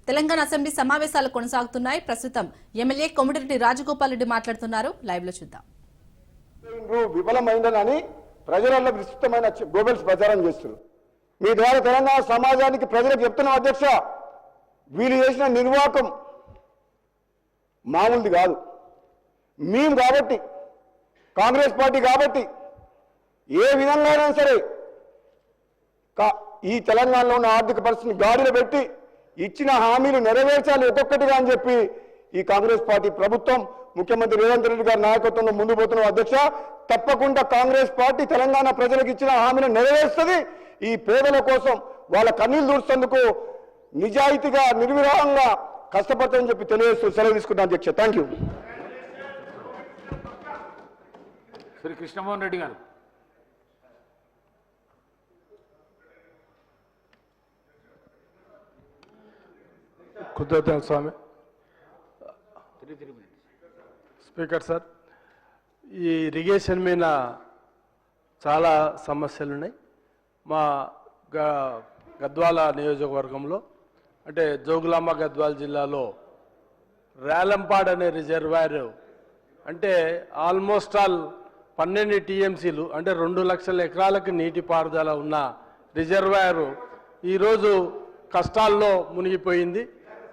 Telangana assembly సమావేశాలు కొనసాగుతున్నాయి. ప్రస్తుతం ఎమ్మెల్యే కోమటిరెడ్డి రాజగోపాల్ రెడ్డి మాట్లాడుతున్నారు. లైవ్ లో చూద్దాం. విఫలమైందని ప్రజలలో విస్తృతమైన గోబెల్స్ ప్రచారం చేస్తున్నారు. మీ ద్వారా తెలంగాణ సమాజానికి ప్రజలకు చెప్తున్న అధ్యక్ష, వీళ్ళు చేసిన నిర్వాహకం మామూలుది కాదు. మేము కాబట్టి, కాంగ్రెస్ పార్టీ కాబట్టి ఏ విధంగా అయినా సరే ఈ తెలంగాణలో ఉన్న ఆర్థిక పరిస్థితిని గాడిలో పెట్టి ఇచ్చిన హామీలు నెరవేర్చాలి ఒక్కొక్కటిగా అని చెప్పి ఈ కాంగ్రెస్ పార్టీ ప్రభుత్వం ముఖ్యమంత్రి రేవంత్ రెడ్డి గారి నాయకత్వంలో ముందు పోతున్న అధ్యక్ష, తప్పకుండా కాంగ్రెస్ పార్టీ తెలంగాణ ప్రజలకు ఇచ్చిన హామీలు నెరవేరుస్తుంది. ఈ పేదల కోసం వాళ్ళ కన్నీళ్లు దూర్చేందుకు నిజాయితీగా నిర్విరామంగా కష్టపడతామని చెప్పి తెలియజేస్తూ సెలవు తీసుకుంటాను అధ్యక్ష. Thank you. శ్రీ కృష్ణమోహన్ రెడ్డి గారు. కృతజ్ఞతలు స్వామి. స్పీకర్ సార్, ఈ ఇరిగేషన్ మీద చాలా సమస్యలు ఉన్నాయి. మా గద్వాల నియోజకవర్గంలో అంటే జోగులాంబ గద్వాల జిల్లాలో రేలంపాడ్ అనే రిజర్వాయర్ అంటే ఆల్మోస్ట్ ఆల్ 12 టీఎంసీలు అంటే 2 లక్షల ఎకరాలకు నీటిపారుదల ఉన్న రిజర్వాయర్ ఈరోజు కష్టాల్లో మునిగిపోయింది.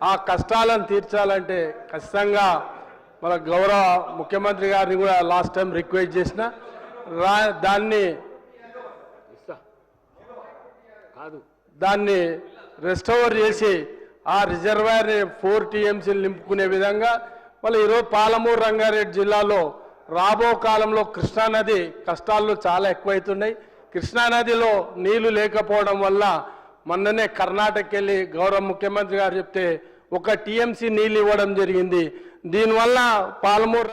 ఆ కష్టాలను తీర్చాలంటే ఖచ్చితంగా మన గౌరవ ముఖ్యమంత్రి గారిని కూడా లాస్ట్ టైం రిక్వెస్ట్ చేసిన దాన్ని రెస్టోర్ చేసి ఆ రిజర్వాయర్ని 4 టీఎంసీలు నింపుకునే విధంగా మళ్ళీ ఈరోజు పాలమూరు రంగారెడ్డి జిల్లాలో రాబో కాలంలో కృష్ణానది కష్టాలు చాలా ఎక్కువైతున్నాయి. కృష్ణానదిలో నీళ్లు లేకపోవడం వల్ల మొన్ననే కర్ణాటకకి వెళ్ళి గౌరవ ముఖ్యమంత్రి గారు చెప్తే 1 టీఎంసీ నీళ్ళు ఇవ్వడం జరిగింది. దీనివల్ల పాలమూరు